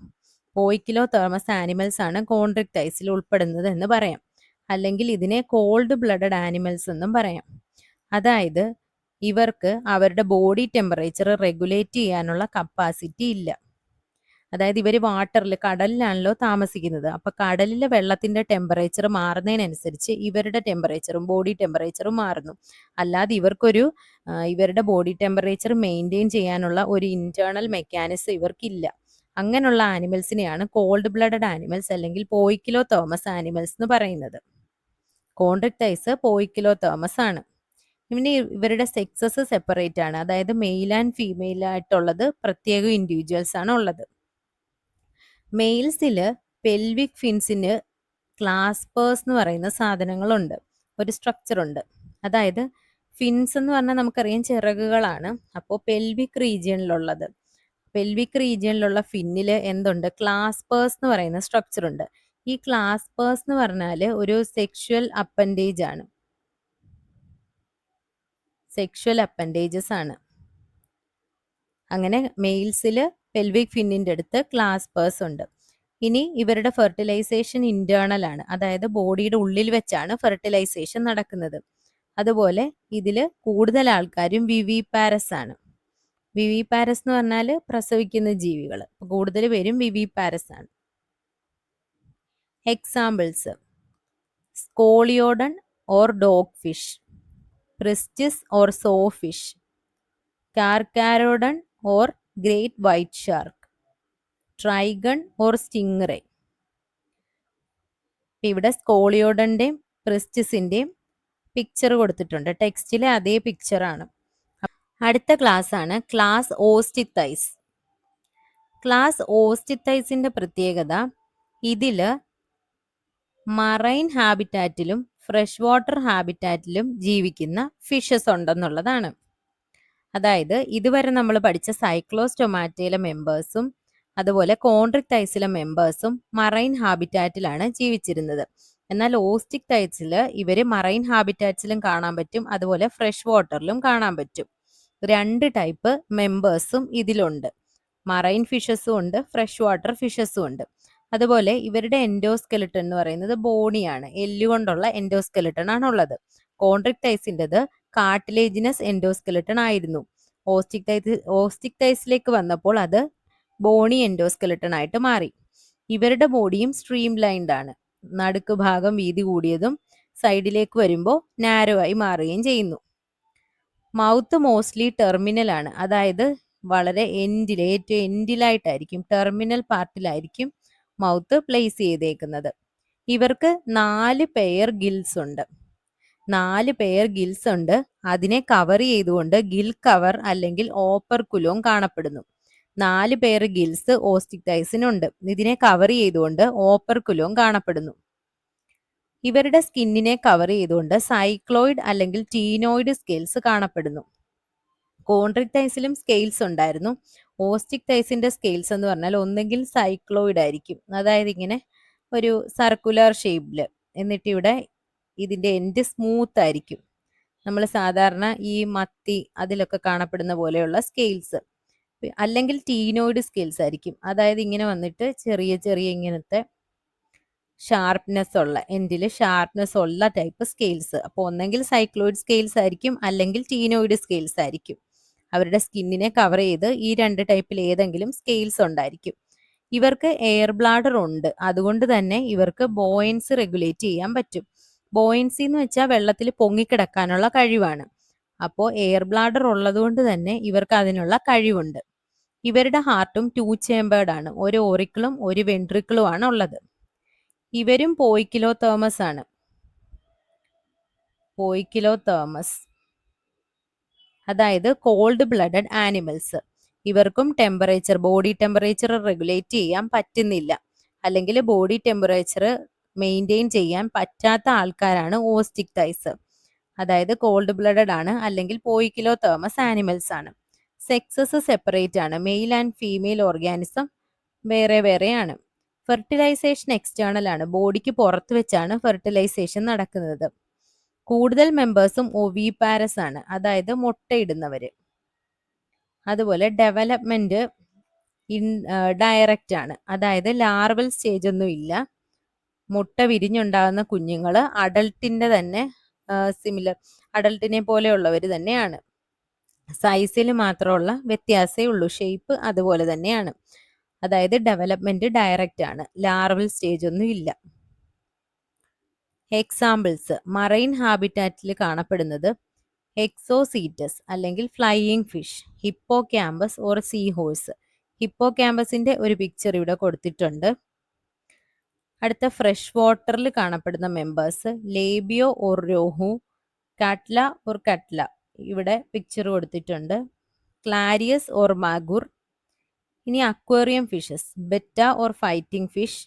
പോയിക്കിലോതേർമസ് ആനിമൽസ് ആണ് കോൺട്രിക്ടൈസിൽ ഉൾപ്പെടുന്നത് എന്ന് പറയാം. അല്ലെങ്കിൽ ഇതിനെ കോൾഡ് ബ്ലഡഡ് ആനിമൽസ് എന്നും പറയാം. അതായത് ഇവർക്ക് അവരുടെ ബോഡി ടെമ്പറേച്ചർ റെഗുലേറ്റ് ചെയ്യാനുള്ള കപ്പാസിറ്റി ഇല്ല. അതായത് ഇവർ വാട്ടറിൽ, കടലിലാണല്ലോ താമസിക്കുന്നത്. അപ്പോൾ കടലിലെ വെള്ളത്തിന്റെ ടെമ്പറേച്ചർ മാറുന്നതിനനുസരിച്ച് ഇവരുടെ ടെമ്പറേച്ചറും ബോഡി ടെമ്പറേച്ചറും മാറുന്നു. അല്ലാതെ ഇവരുടെ ബോഡി ടെമ്പറേച്ചർ മെയിൻറ്റെയിൻ ചെയ്യാനുള്ള ഒരു ഇന്റേണൽ മെക്കാനിസം ഇവർക്കില്ല. അങ്ങനെയുള്ള ആനിമൽസിനെയാണ് കോൾഡ് ബ്ലഡഡ് ആനിമൽസ് അല്ലെങ്കിൽ പോയിക്കിലോതേർമസ് ആനിമൽസ് എന്ന് പറയുന്നത്. കോൺട്രിക്ടൈസ് പോയിക്കിലോതേർമസ് ആണ്. പിന്നെ ഇവരുടെ സെക്സസ് സെപ്പറേറ്റ് ആണ്. അതായത് മെയിൽ ആൻഡ് ഫീമെയിൽ ആയിട്ടുള്ളത് പ്രത്യേക ഇൻഡിവിജ്വൽസ് ആണ് ഉള്ളത്. മെയിൽസിൽ പെൽവിക് ഫിൻസിന് ക്ലാസ്പേഴ്സ് എന്ന് പറയുന്ന സാധനങ്ങളുണ്ട്, ഒരു സ്ട്രക്ചർ ഉണ്ട്. അതായത് ഫിൻസ് എന്ന് പറഞ്ഞാൽ നമുക്കറിയാം ചിറകുകളാണ്. അപ്പോൾ പെൽവിക് റീജിയനിലുള്ള ഫിന്നിൽ എന്തുണ്ട്, ക്ലാസ്പേഴ്സ് എന്ന് പറയുന്ന സ്ട്രക്ചർ ഉണ്ട്. ഈ ക്ലാസ്പേഴ്സ് എന്ന് പറഞ്ഞാൽ ഒരു സെക്ഷൽ അപ്പൻഡേജസ് ആണ്. അങ്ങനെ മെയിൽസിൽ പെൽവിക് ഫിന്നിൻ്റെ അടുത്ത് ക്ലാസ്പേഴ്സ് ഉണ്ട്. ഇനി ഇവരുടെ ഫെർട്ടിലൈസേഷൻ ഇന്റേണൽ ആണ്, അതായത് ബോഡിയുടെ ഉള്ളിൽ വെച്ചാണ് ഫെർട്ടിലൈസേഷൻ നടക്കുന്നത്. അതുപോലെ ഇതിൽ കൂടുതൽ ആൾക്കാരും വിവിപാരസ് ആണ്. വിവിപാരസ് എന്ന് പറഞ്ഞാൽ പ്രസവിക്കുന്ന ജീവികൾ. കൂടുതൽ പേരും വിവിപാരസ് ആണ്. Examples: Scoliodon or dogfish, Pristis or sawfish, Carcharodon or great white shark, Trygon or stingray. ഇവിടെ സ്കോളിയോഡന്റെയും പ്രിസ്റ്റിസിന്റെയും പിക്ചർ കൊടുത്തിട്ടുണ്ട്. ടെക്സ്റ്റിലെ അതേ പിക്ചറാണ്. അടുത്ത ക്ലാസ് ആണ് ക്ലാസ് ഓസ്റ്റിത്തൈസ്. ക്ലാസ് ഓസ്റ്റിത്തൈസിന്റെ പ്രത്യേകത ഇതില് മറൈൻ ഹാബിറ്റാറ്റിലും ഫ്രഷ് വാട്ടർ ഹാബിറ്റാറ്റിലും ജീവിക്കുന്ന ഫിഷസ് ഉണ്ടെന്നുള്ളതാണ്. അതായത് ഇതുവരെ നമ്മൾ പഠിച്ച സൈക്ലോസ്റ്റൊമാറ്റയിലെ മെമ്പേഴ്സും അതുപോലെ കോൺട്രിക്ടൈസിലെ മെമ്പേഴ്സും മറൈൻ ഹാബിറ്റാറ്റിലാണ് ജീവിച്ചിരുന്നത്. എന്നാൽ ഓസ്റ്റിക് തൈസിൽ ഇവർ മറൈൻ ഹാബിറ്റാറ്റ്സിലും കാണാൻ പറ്റും, അതുപോലെ ഫ്രഷ് വാട്ടറിലും കാണാൻ പറ്റും. 2 ടൈപ്പ് മെമ്പേഴ്സും ഇതിലുണ്ട്. മറൈൻ ഫിഷസും ഉണ്ട്, ഫ്രഷ് വാട്ടർ ഫിഷസും ഉണ്ട്. അതുപോലെ ഇവരുടെ എൻഡോസ്കെലിട്ടൺ എന്ന് പറയുന്നത് ബോണിയാണ്, എല്ലുകൊണ്ടുള്ള എൻഡോസ്കെലിട്ടൺ ആണുള്ളത്. കോൺട്രിക്ടൈസിൻ്റെത് കാർട്ടിലേജിനസ് എൻഡോസ്കെലിട്ടൺ ആയിരുന്നു. ഓസ്റ്റിക് തൈസിലേക്ക് വന്നപ്പോൾ അത് ബോണി എൻഡോസ്കെലിട്ടൺ ആയിട്ട് മാറി. ഇവരുടെ ബോഡിയും സ്ട്രീം ലൈൻഡ് ആണ്. നടുക്ക് ഭാഗം വീതി കൂടിയതും സൈഡിലേക്ക് വരുമ്പോൾ നാരോ ആയി മാറുകയും ചെയ്യുന്നു. മൗത്ത് മോസ്റ്റ്ലി ടെർമിനൽ ആണ്, അതായത് വളരെ എൻഡിൽ, ഏറ്റവും എൻഡിലായിട്ടായിരിക്കും, ടെർമിനൽ പാർട്ടിലായിരിക്കും മൗത്ത് പ്ലേസ് ചെയ്തേക്കുന്നത്. ഇവർക്ക് 4 പെയർ ഗിൽസ് ഉണ്ട്. 4 പെയർ ഗിൽസ് ഉണ്ട്. അതിനെ കവർ ചെയ്തുകൊണ്ട് ഗിൽ കവർ അല്ലെങ്കിൽ ഓപ്പർക്കുലോം കാണപ്പെടുന്നു. 4 പെയർ ഗിൽസ് ഓസ്റ്റിക് തൈസിനുണ്ട്. ഇതിനെ കവർ ചെയ്തുകൊണ്ട് ഓപ്പർക്കുലോം കാണപ്പെടുന്നു. ഇവരുടെ സ്കിന്നിനെ കവർ ചെയ്തുകൊണ്ട് സൈക്ലോയിഡ് അല്ലെങ്കിൽ ടീനോയിഡ് സ്കെയിൽസ് കാണപ്പെടുന്നു. കോൺട്രിക്ടൈസിലും സ്കെയിൽസ് ഉണ്ടായിരുന്നു. ഓസ്റ്റിക് തൈസിന്റെ സ്കെയിൽസ് എന്ന് പറഞ്ഞാൽ ഒന്നെങ്കിൽ സൈക്ലോയിഡ് ആയിരിക്കും, അതായത് ഇങ്ങനെ ഒരു സർക്കുലർ ഷേപ്പിൽ, എന്നിട്ട് ഇവിടെ ഇതിന്റെ എൻഡ് സ്മൂത്ത് ആയിരിക്കും. നമ്മൾ സാധാരണ ഈ മത്തി അതിലൊക്കെ കാണപ്പെടുന്ന പോലെയുള്ള സ്കെയിൽസ്. അല്ലെങ്കിൽ ടീനോയിഡ് സ്കെയിൽസ് ആയിരിക്കും, അതായത് ഇങ്ങനെ വന്നിട്ട് ചെറിയ ചെറിയ ഇങ്ങനത്തെ ഷാർപ്നെസ് ഉള്ള, എൻഡിൽ ഷാർപ്നെസ് ഉള്ള ടൈപ്പ് സ്കെയിൽസ്. അപ്പോൾ ഒന്നെങ്കിൽ സൈക്ലോയിഡ് സ്കെയിൽസ് ആയിരിക്കും, അല്ലെങ്കിൽ ടീനോയിഡ് സ്കെയിൽസ് ആയിരിക്കും. അവരുടെ സ്കിന്നിനെ കവർ ചെയ്ത് ഈ 2 ടൈപ്പിൽ ഏതെങ്കിലും സ്കെയിൽസ് ഉണ്ടായിരിക്കും. ഇവർക്ക് എയർ ബ്ലാഡർ ഉണ്ട്, അതുകൊണ്ട് തന്നെ ഇവർക്ക് ബോയൻസി റെഗുലേറ്റ് ചെയ്യാൻ പറ്റും. ബോയൻസി എന്ന് വെച്ചാൽ വെള്ളത്തിൽ പൊങ്ങിക്കിടക്കാനുള്ള കഴിവാണ്. അപ്പോൾ എയർ ബ്ലാഡർ ഉള്ളത് കൊണ്ട് തന്നെ ഇവർക്ക് അതിനുള്ള കഴിവുണ്ട്. ഇവരുടെ ഹാർട്ടും 2 ചേമ്പേർഡ് ആണ്, ഒരു ഓറിക്കിളും ഒരു വെൻട്രിക്കിളും ആണ് ഉള്ളത്. ഇവരും പോയിക്കിലോതേമസ് ആണ്. പോയിക്കിലോതേമസ് അതായത് കോൾഡ് ബ്ലഡഡ് ആനിമൽസ്. ഇവർക്കും ടെമ്പറേച്ചർ, ബോഡി ടെമ്പറേച്ചർ റെഗുലേറ്റ് ചെയ്യാൻ പറ്റുന്നില്ല, അല്ലെങ്കിൽ ബോഡി ടെമ്പറേച്ചർ മെയിൻറ്റെയിൻ ചെയ്യാൻ പറ്റാത്ത ആൾക്കാരാണ് ഓസ്റ്റിക് തൈസ്. അതായത് കോൾഡ് ബ്ലഡഡ് ആണ്, അല്ലെങ്കിൽ പോയിക്കിലോതേമസ് ആനിമൽസ് ആണ്. സെക്സസ് സെപ്പറേറ്റ് ആണ്, മെയിൽ ആൻഡ് ഫീമെയിൽ ഓർഗാനിസം വേറെ വേറെയാണ്. ഫെർട്ടിലൈസേഷൻ എക്സ്റ്റേണൽ ആണ്, ബോഡിക്ക് പുറത്ത് വെച്ചാണ് ഫെർട്ടിലൈസേഷൻ നടക്കുന്നത്. കൂടുതൽ മെമ്പേഴ്സും ഒവിപാരസ് ആണ്, അതായത് മുട്ടയിടുന്നവര്. അതുപോലെ ഡെവലപ്മെന്റ് ഡയറക്റ്റ് ആണ്, അതായത് ലാർവൽ സ്റ്റേജ് ഒന്നും ഇല്ല. മുട്ട വിരിഞ്ഞുണ്ടാകുന്ന കുഞ്ഞുങ്ങൾ അഡൾട്ടിന്റെ തന്നെ സിമിലർ, അഡൾട്ടിനെ പോലെയുള്ളവർ തന്നെയാണ്. സൈസിൽ മാത്രമുള്ള വ്യത്യാസമേ ഉള്ളൂ, ഷേപ്പ് അതുപോലെ തന്നെയാണ്. അതായത് ഡെവലപ്മെന്റ് ഡയറക്റ്റ് ആണ്, ലാർവൽ സ്റ്റേജ് ഒന്നും ഇല്ല. എക്സാമ്പിൾസ് മറൈൻ ഹാബിറ്റാറ്റിൽ കാണപ്പെടുന്നത് എക്സോസീറ്റസ് അല്ലെങ്കിൽ flying fish, Hippocampus or seahorse. ഹിപ്പോക്യാമ്പസിന്റെ ഒരു പിക്ചർ ഇവിടെ കൊടുത്തിട്ടുണ്ട്. അടുത്ത ഫ്രഷ് വാട്ടറിൽ കാണപ്പെടുന്ന members Labeo or rohu, Catla or katla, ഇവിടെ പിക്ചർ കൊടുത്തിട്ടുണ്ട്. Clarias or magur. ഇനി aquarium fishes Betta or fighting fish,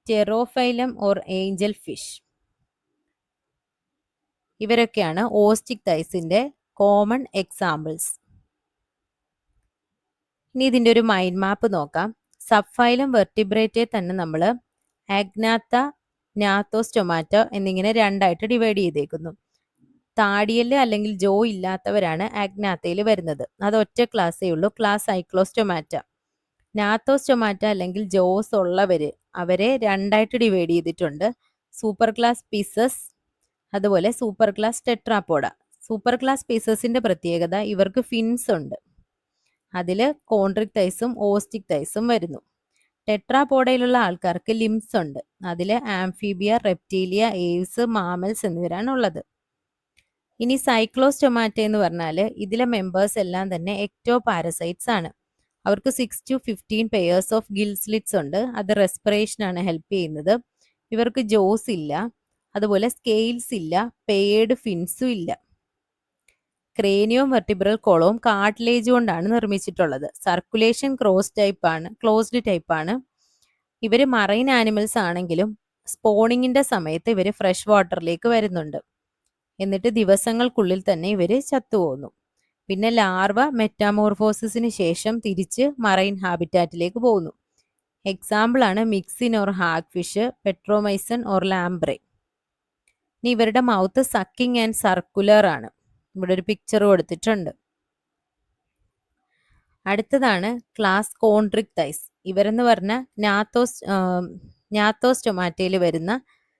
Pterophyllum or angel fish. ഇവരൊക്കെയാണ് ഓസ്റ്റിക് തൈസിന്റെ കോമൺ എക്സാമ്പിൾസ്. ഇനി ഇതിന്റെ ഒരു മൈൻഡ് മാപ്പ് നോക്കാം. സബ്ഫൈലം വെർട്ടിബ്രേറ്റെ തന്നെ നമ്മൾ ആഗ്നാത്ത, നാത്തോസ്റ്റൊമാറ്റ എന്നിങ്ങനെ 2 ആയിട്ട് ഡിവൈഡ് ചെയ്തേക്കുന്നു. താടിയല് അല്ലെങ്കിൽ ജോ ഇല്ലാത്തവരാണ് ആഗ്നാത്തയിൽ വരുന്നത്, അത് ഒറ്റ ക്ലാസ്സേ ഉള്ളൂ, ക്ലാസ് സൈക്ലോസ്റ്റൊമാറ്റ. നാത്തോസ്റ്റൊമാറ്റ അല്ലെങ്കിൽ ജോസ് ഉള്ളവര്, അവരെ 2 ആയിട്ട് ഡിവൈഡ് ചെയ്തിട്ടുണ്ട്, സൂപ്പർ ക്ലാസ് പീസസ് അതുപോലെ super class tetrapoda. Super class പീസസിന്റെ പ്രത്യേകത ഇവർക്ക് ഫിൻസ് ഉണ്ട്, അതിൽ കോൺട്രിക് തൈസും ഓസ്റ്റിക് തൈസും വരുന്നു. ടെട്രാപോഡയിലുള്ള ആൾക്കാർക്ക് ലിംസ് ഉണ്ട്, അതിൽ ആംഫീബിയ, റെപ്റ്റീലിയ, ഏവ്സ്, മാമൽസ് എന്നിവരാണ് ഉള്ളത്. ഇനി സൈക്ലോസ്റ്റൊമാറ്റ എന്ന് പറഞ്ഞാൽ ഇതിലെ മെമ്പേഴ്സ് എല്ലാം തന്നെ എക്ടോ പാരസൈറ്റ്സ് ആണ്. അവർക്ക് 6 to 15 pairs of gill slits ഉണ്ട്, അത് റെസ്പിറേഷൻ ആണ് ഹെൽപ്പ് ചെയ്യുന്നത്. ഇവർക്ക് ജോസ് ഇല്ല, അതുപോലെ സ്കെയിൽസ് ഇല്ല, പെയർഡ് ഫിൻസും ഇല്ല. ക്രേനിയോം വെർട്ടിബ്രൽ കോളവും കാർട്ടിലേജ് കൊണ്ടാണ് നിർമ്മിച്ചിട്ടുള്ളത്. സർക്കുലേഷൻ ക്ലോസ്ഡ് ടൈപ്പ് ആണ്. ഇവർ മറൈൻ ആനിമൽസ് ആണെങ്കിലും സ്പോണിങ്ങിന്റെ സമയത്ത് ഇവർ ഫ്രഷ് വാട്ടറിലേക്ക് വരുന്നുണ്ട്. എന്നിട്ട് ദിവസങ്ങൾക്കുള്ളിൽ തന്നെ ഇവർ ചത്തുപോകുന്നു. പിന്നെ ലാർവ മെറ്റാമോർഫോസിന് ശേഷം തിരിച്ച് മറൈൻ ഹാബിറ്റാറ്റിലേക്ക് പോകുന്നു. എക്സാമ്പിൾ ആണ് Myxine or hagfish, Petromyzon or lamprey. ഇനി ഇവരുടെ മൗത്ത് സക്കിംഗ് ആൻഡ് സർക്കുലർ ആണ്. ഇവിടെ ഒരു പിക്ചർ കൊടുത്തിട്ടുണ്ട്. അടുത്തതാണ് ക്ലാസ് കോൺട്രിക്ടൈസ്. ഇവരെന്ന് പറഞ്ഞാൽ ഞാത്തോസ്റ്റൊമാറ്റയിൽ വരുന്ന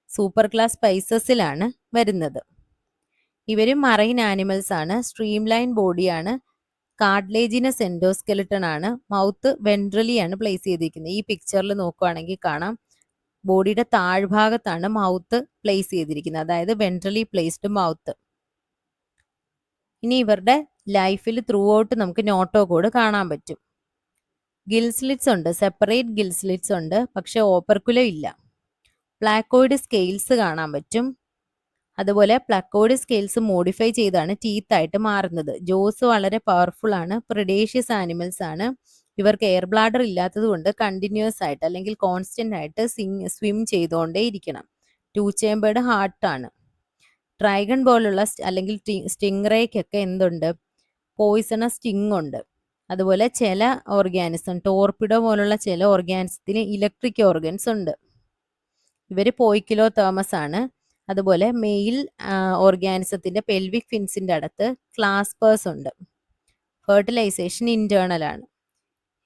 സൂപ്പർ ക്ലാസ് സ്പൈസസിലാണ് വരുന്നത്. ഇവരും മറൈൻ ആനിമൽസ് ആണ്. സ്ട്രീം ലൈൻ ബോഡിയാണ്, കാർട്ടിലേജിനസ് എൻഡോസ്കെലിട്ടൺ ആണ്, മൗത്ത് വെൻട്രലി ആണ് പ്ലേസ് ചെയ്തിരിക്കുന്നത്. ഈ പിക്ചറിൽ നോക്കുകയാണെങ്കിൽ കാണാം, ബോഡിയുടെ താഴ്ഭാഗത്താണ് മൗത്ത് പ്ലേസ് ചെയ്തിരിക്കുന്നത്, അതായത് വെൻട്രലി പ്ലേസ്ഡ് മൗത്ത്. ഇനി ഇവരുടെ ലൈഫിൽ ത്രൂ ഔട്ട് നമുക്ക് നോട്ടോകോഡ് കാണാൻ പറ്റും. ഗിൽസ്ലിറ്റ്സ് ഉണ്ട്, സെപ്പറേറ്റ് ഗിൽസ്ലിറ്റ്സ് ഉണ്ട്, പക്ഷെ ഓപ്പർക്കുലം ഇല്ല. പ്ലാക്കോയിഡ് സ്കെയിൽസ് കാണാൻ പറ്റും. അതുപോലെ പ്ലക്കോയിഡ് സ്കെയിൽസ് മോഡിഫൈ ചെയ്താണ് ടീത്ത് ആയിട്ട് മാറുന്നത്. ജോസ് വളരെ പവർഫുൾ ആണ്, പ്രിഡേഷ്യസ് ആനിമൽസ് ആണ്. ഇവർക്ക് എയർ ബ്ലാഡർ ഇല്ലാത്തത് കൊണ്ട് കണ്ടിന്യൂസ് ആയിട്ട് അല്ലെങ്കിൽ കോൺസ്റ്റന്റ് ആയിട്ട് സ്വിം ചെയ്തുകൊണ്ടേ ഇരിക്കണം. 2 ചേമ്പേർഡ് ഹാർട്ടാണ്. ഡ്രാഗൺ പോലുള്ള അല്ലെങ്കിൽ സ്റ്റിംഗ്രേക്കൊക്കെ എന്തുണ്ട്, പോയിസണസ് സ്റ്റിംഗ് ഉണ്ട്. അതുപോലെ ചില ഓർഗാനിസം, ടോർപിഡോ പോലുള്ള ചില ഓർഗാനിസത്തിന് ഇലക്ട്രിക് ഓർഗൻസ് ഉണ്ട്. ഇവർ പോയിക്കിലോതേമസ് ആണ്. അതുപോലെ മെയിൽ ഓർഗാനിസത്തിന്റെ പെൽവിക് ഫിൻസിന്റെ അടുത്ത് ക്ലാസ്പേഴ്സ് ഉണ്ട്. ഫെർട്ടിലൈസേഷൻ ഇന്റേണൽ ആണ്.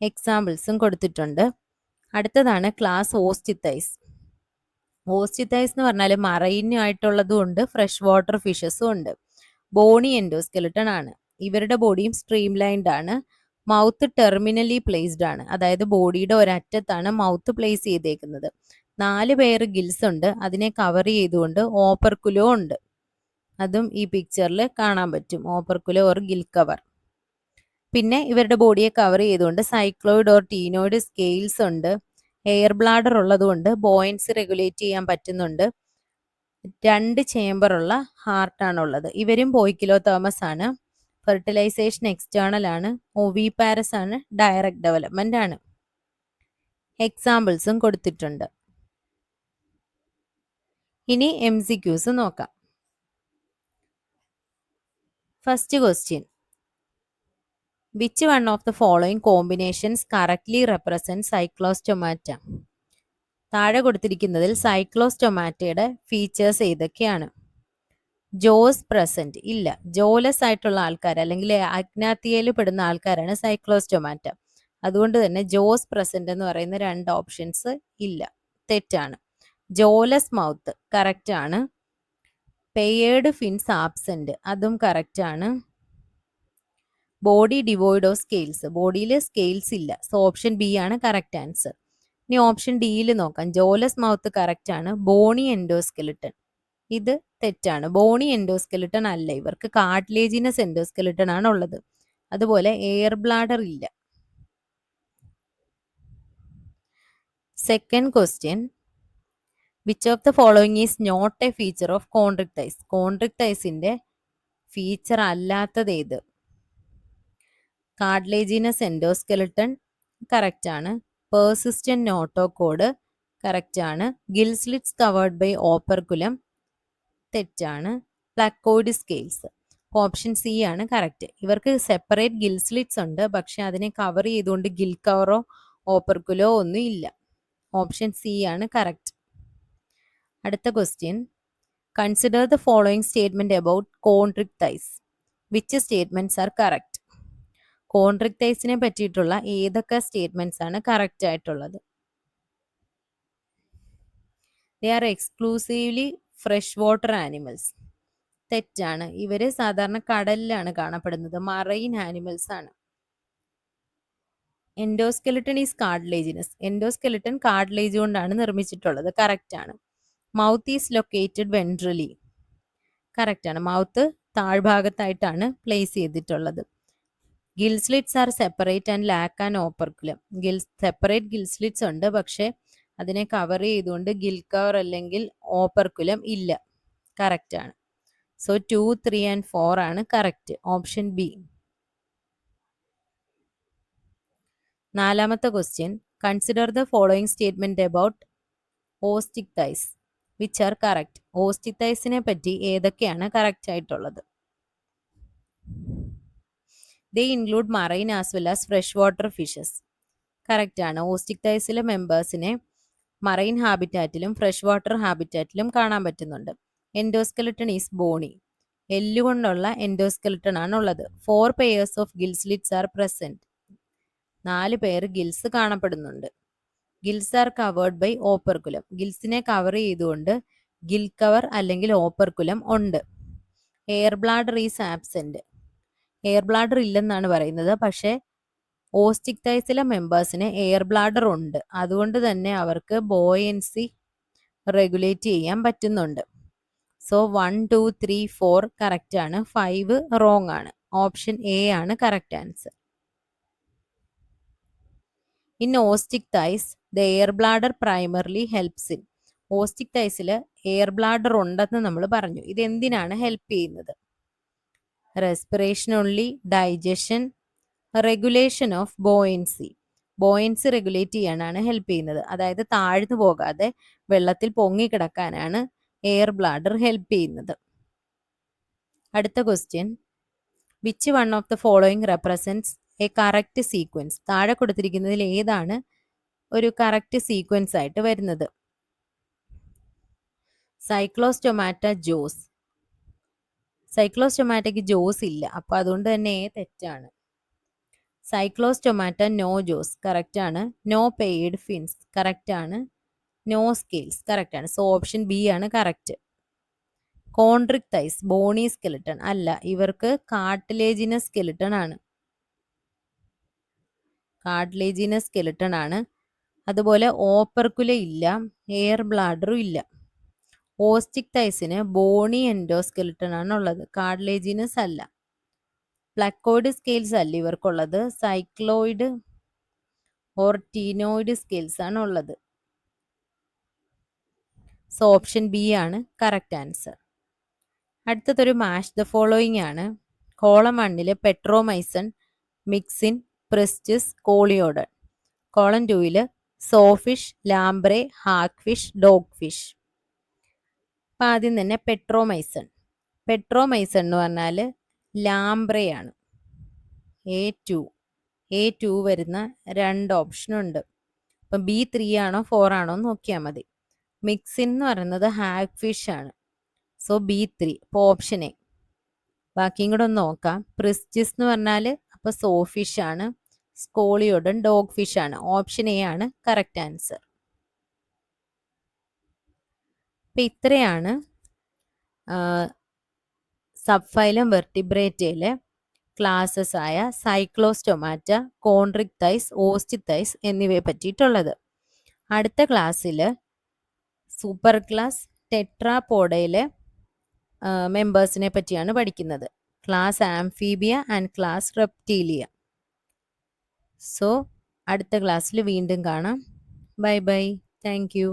എക്സാമ്പിൾസും കൊടുത്തിട്ടുണ്ട്. അടുത്തതാണ് ക്ലാസ് ഓസ്റ്റിത്തൈസ്. ഓസ്റ്റിത്തൈസ് എന്ന് പറഞ്ഞാൽ മറൈനും ആയിട്ടുള്ളതും ഉണ്ട്, ഫ്രഷ് വാട്ടർ ഫിഷസും ഉണ്ട്. ബോണി എൻഡോസ്കെലിട്ടൺ ആണ്. ഇവരുടെ ബോഡിയും സ്ട്രീം ലൈൻഡ് ആണ്. മൗത്ത് ടെർമിനലി പ്ലേസ്ഡ് ആണ്, അതായത് ബോഡിയുടെ ഒരറ്റത്താണ് മൗത്ത് പ്ലേസ് ചെയ്തേക്കുന്നത്. 4 പെയർ ഗിൽസ് ഉണ്ട്, അതിനെ കവർ ചെയ്തുകൊണ്ട് ഓപ്പർക്കുലോ ഉണ്ട്. അതും ഈ പിക്ചറിൽ കാണാൻ പറ്റും, ഓപ്പർക്കുലോ ഓർ ഗിൽ കവർ. പിന്നെ ഇവരുടെ ബോഡിയെ കവർ ചെയ്തുകൊണ്ട് സൈക്ലോയിഡ് ഓർ ടീനോയിഡ് സ്കെയിൽസ് ഉണ്ട്. എയർ ബ്ലാഡർ ഉള്ളതുകൊണ്ട് ബോയൻസി റെഗുലേറ്റ് ചെയ്യാൻ പറ്റുന്നുണ്ട്. 2 ചേമ്പറുള്ള ഹാർട്ടാണുള്ളത്. ഇവരും പോയിക്കിലോതേമസ് ആണ്. ഫെർട്ടിലൈസേഷൻ എക്സ്റ്റേണൽ ആണ്. ഒവിപാരസ് ആണ്. ഡയറക്റ്റ് ഡെവലപ്മെന്റ് ആണ്. എക്സാമ്പിൾസും കൊടുത്തിട്ടുണ്ട്. ഇനി MCQs നോക്കാം. First question, which one of the following combinations correctly represent Cyclostomata? താഴെ കൊടുത്തിരിക്കുന്നതിൽ സൈക്ലോസ്റ്റൊമാറ്റയുടെ ഫീച്ചേഴ്സ് ഏതൊക്കെയാണ്? ജോസ് പ്രസന്റ് ഇല്ല. ജോലെസ് ആയിട്ടുള്ള ആൾക്കാർ അല്ലെങ്കിൽ അഗ്നാത്തിയയിൽ പെടുന്ന ആൾക്കാരാണ് സൈക്ലോസ്റ്റൊമാറ്റ. അതുകൊണ്ട് തന്നെ ജോസ് പ്രസന്റ് എന്ന് പറയുന്ന 2 ഓപ്ഷൻസ് ഇല്ല, തെറ്റാണ്. ജോലെസ് മൗത്ത് കറക്റ്റ് ആണ്. പെയേർഡ് ഫിൻസ് ആബ്സെന്റ്, അതും കറക്റ്റ് ആണ്. ബോഡി ഡിവോയിഡ് ഓഫ് സ്കെയിൽസ്, ബോഡിയിൽ സ്കെയിൽസ് ഇല്ല. സോ ഓപ്ഷൻ ബി ആണ് കറക്റ്റ് ആൻസർ. ഇനി ഓപ്ഷൻ ഡിയിൽ നോക്കാം. ജോലസ് മൗത്ത് കറക്റ്റ് ആണ്. ബോണി എൻഡോസ്കെലിട്ടൺ, ഇത് തെറ്റാണ്. ബോണി എൻഡോസ്കെലിട്ടൺ അല്ല, ഇവർക്ക് കാർട്ടിലേജിനസ് എൻഡോസ്കെലിട്ടൺ ആണ് ഉള്ളത്. അതുപോലെ എയർ ബ്ലാഡർ ഇല്ല. Second question, which of the following is not a feature of Chondrichthyes? കോൺട്രിക്ടൈസിന്റെ ഫീച്ചർ അല്ലാത്തത് ഏത്? കാർട്ടിലേജിനസ് എൻഡോസ്കെലിട്ടൺ കറക്റ്റ് ആണ്. പെർസിസ്റ്റന്റ് നോട്ടോകോഡ് കറക്റ്റ് ആണ്. ഗിൽസ്ലിറ്റ്സ് കവേർഡ് ബൈ ഓപ്പർക്കുലം തെറ്റാണ്. പ്ലക്കോയിഡ് സ്കെയിൽസ്, ഓപ്ഷൻ സി ആണ് കറക്റ്റ്. ഇവർക്ക് സെപ്പറേറ്റ് ഗിൽസ്ലിറ്റ്സ് ഉണ്ട്, പക്ഷെ അതിനെ കവർ ചെയ്തുകൊണ്ട് ഗിൽ കവറോ ഓപ്പർക്കുലോ ഒന്നും ഇല്ല. ഓപ്ഷൻ സി ആണ് കറക്റ്റ്. അടുത്ത question, consider the following statement about Chondrichthyes. Which statements are correct? കോൺട്രിക്ടൈസിനെ പറ്റിയിട്ടുള്ള ഏതൊക്കെ സ്റ്റേറ്റ്മെന്റ്സ് ആണ് കറക്റ്റ് ആയിട്ടുള്ളത്? They are exclusively fresh water animals, തെറ്റാണ്. ഇവര് സാധാരണ കടലിലാണ് കാണപ്പെടുന്നത്, മറൈൻ ആനിമൽസ് ആണ്. Endoskeleton is cartilaginous, endoskeleton cartilage കൊണ്ടാണ് നിർമ്മിച്ചിട്ടുള്ളത്, കറക്റ്റ് ആണ്. Mouth is located ventrally, correct ആണ്. മൗത്ത് താഴ്ഭാഗത്തായിട്ടാണ് പ്ലേസ് ചെയ്തിട്ടുള്ളത്. Gill slits are separate and lack an operculum, separate gill slits ഉണ്ട്, പക്ഷേ അതിനെ കവർ ചെയ്തുകൊണ്ട് ഗിൽ കവർ അല്ലെങ്കിൽ ഓപ്പർക്കുലം ഇല്ല. കറക്റ്റ് ആണ്. സോ 2, 3 ആൻഡ് 4 ആണ് കറക്റ്റ്. Option B. നാലാമത്തെ question, consider the following statement about Osteichthyes which are correct. ഓസ്റ്റിക്ടൈസിനെ പറ്റി ഏതൊക്കെയാണ് കറക്റ്റ് ആയിട്ടുള്ളത്? They include marine as well as fresh water fishes. Correct ആണ്. ഓസ്റ്റിക്ടൈസിലെ മെമ്പേഴ്സിനെ മറൈൻ ഹാബിറ്റാറ്റിലും ഫ്രഷ് വാട്ടർ ഹാബിറ്റാറ്റിലും കാണാൻ പറ്റുന്നുണ്ട്. എൻഡോസ്കെലട്ടൺ ഈസ് ബോണി. എല്ലുകൊണ്ടുള്ള എൻഡോസ്കെലട്ടൺ ആണ് ഉള്ളത്. 4 pairs of gill slits are present. 4 pair gills കാണപ്പെടുന്നുണ്ട്. Gills are covered by operculum. ഗിൽസിനെ കവർ ചെയ്തുകൊണ്ട് ഗിൽ കവർ അല്ലെങ്കിൽ ഓപ്പർക്കുലം ഉണ്ട്. Air bladder is absent. Air bladder ഇല്ലെന്നാണ് പറയുന്നത്. പക്ഷേ ഓസ്റ്റിക്ടൈസിലെ മെമ്പേഴ്സിന് എയർ ബ്ലാഡർ ഉണ്ട്. അതുകൊണ്ട് തന്നെ അവർക്ക് ബോയൻസി റെഗുലേറ്റ് ചെയ്യാൻ പറ്റുന്നുണ്ട്. സോ 1, 2, 3, 4 കറക്റ്റ് ആണ്. 5 റോങ് ആണ്. ഓപ്ഷൻ എ ആണ് correct answer. In Osteichthyes the air bladder primarily helps in. ഓസ്റ്റിക്ടൈസിൽ എയർ ബ്ലാഡർ ഉണ്ടെന്ന് നമ്മൾ പറഞ്ഞു. ഇത് എന്തിനാണ് ഹെൽപ്പ് ചെയ്യുന്നത്? Respiration only, digestion, regulation of buoyancy. Buoyancy regulate ചെയ്യാനാണ് ഹെൽപ്പ് ചെയ്യുന്നത്. അതായത് താഴ്ന്നു പോകാതെ വെള്ളത്തിൽ പൊങ്ങിക്കിടക്കാനാണ് എയർ ബ്ലാഡർ ഹെൽപ്പ് ചെയ്യുന്നത്. അടുത്ത question, which one of the following represents A correct sequence. താഴെ കൊടുത്തിരിക്കുന്നതിൽ ഏതാണ് ഒരു കറക്റ്റ് സീക്വൻസ് ആയിട്ട് വരുന്നത്? സൈക്ലോസ്റ്റൊമാറ്റ ജോസ്. സൈക്ലോസ്റ്റൊമാറ്റയ്ക്ക് ജോസ് ഇല്ല. അപ്പോൾ അതുകൊണ്ട് തന്നെ തെറ്റാണ്. സൈക്ലോസ്റ്റൊമാറ്റ നോ ജോസ് കറക്റ്റ് ആണ്. നോ പെയ്ഡ് ഫിൻസ് കറക്റ്റ് ആണ്. നോ സ്കെയിൽസ് കറക്റ്റ് ആണ്. സോ ഓപ്ഷൻ ബി ആണ് കറക്റ്റ്. കോൺട്രിക്ടൈസ് ബോണി സ്കെലിട്ടൺ അല്ല, ഇവർക്ക് കാർട്ടിലേജിനസ് സ്കെലിട്ടൺ ആണ്. കാർട്ടിലേജിനസ് സ്കെലിട്ടൺ ആണ്. അതുപോലെ ഓപ്പർക്കുല ഇല്ല, എയർ ബ്ലാഡറും ഇല്ല. ഓസ്റ്റിക്ടൈസിന് ബോണി എൻഡോസ്കെലിട്ടൺ ആണ് ഉള്ളത്, കാർട്ടിലേജിനസ് അല്ല. പ്ലക്കോയിഡ് സ്കെയിൽസ് അല്ല ഇവർക്കുള്ളത്, സൈക്ലോയിഡ് ഓർ ടീനോയിഡ് സ്കെയിൽസ് ആണ് ഉള്ളത്. സോ ഓപ്ഷൻ ബി ആണ് കറക്റ്റ് ആൻസർ. അടുത്തതൊരു മാച്ച് ദ ഫോളോയിങ് ആണ്. Column 1 Petromyzon, Myxine, Pristis, Scoliodon. Column 2 sawfish, lamprey, hagfish, dogfish. അപ്പം ആദ്യം തന്നെ പെട്രോമൈസൺ. പെട്രോമൈസൺ എന്ന് പറഞ്ഞാൽ ലാംബ്രയാണ്. A2 വരുന്ന 2 ഓപ്ഷനുണ്ട്. അപ്പം B3 ആണോ 4 ആണോ എന്ന് നോക്കിയാൽ മതി. മിക്സിൻ എന്ന് പറയുന്നത് ഹാഗ് ഫിഷ് ആണ്. So B3. അപ്പോൾ ഓപ്ഷൻ എ. ബാക്കിയും കൂടെ ഒന്ന് നോക്കാം. പ്രിസ്റ്റിസ് എന്ന് പറഞ്ഞാൽ അപ്പോൾ സോഫിഷ് ആണ്. സ്കോളിയോഡൺ ഡോഗ് ഫിഷ് ആണ്. ഓപ്ഷൻ എ ആണ് കറക്റ്റ് ആൻസർ. അപ്പം ഇത്രയാണ് സബ്ഫൈലം വെർട്ടിബ്രേറ്റയിലെ ക്ലാസസ് ആയ സൈക്ലോസ്റ്റൊമാറ്റ, കോൺട്രിക്ടൈസ്, ഓസ്റ്റിക്ടൈസ് എന്നിവയെ പറ്റിയിട്ടുള്ളത്. അടുത്ത ക്ലാസ്സിൽ സൂപ്പർ ക്ലാസ് ടെട്രാപോഡയിലെ മെമ്പേഴ്സിനെ പറ്റിയാണ് പഠിക്കുന്നത്. Class amphibia and class Reptilia. So അടുത്ത ക്ലാസ്സിൽ വീണ്ടും കാണാം. Bye bye. Thank you.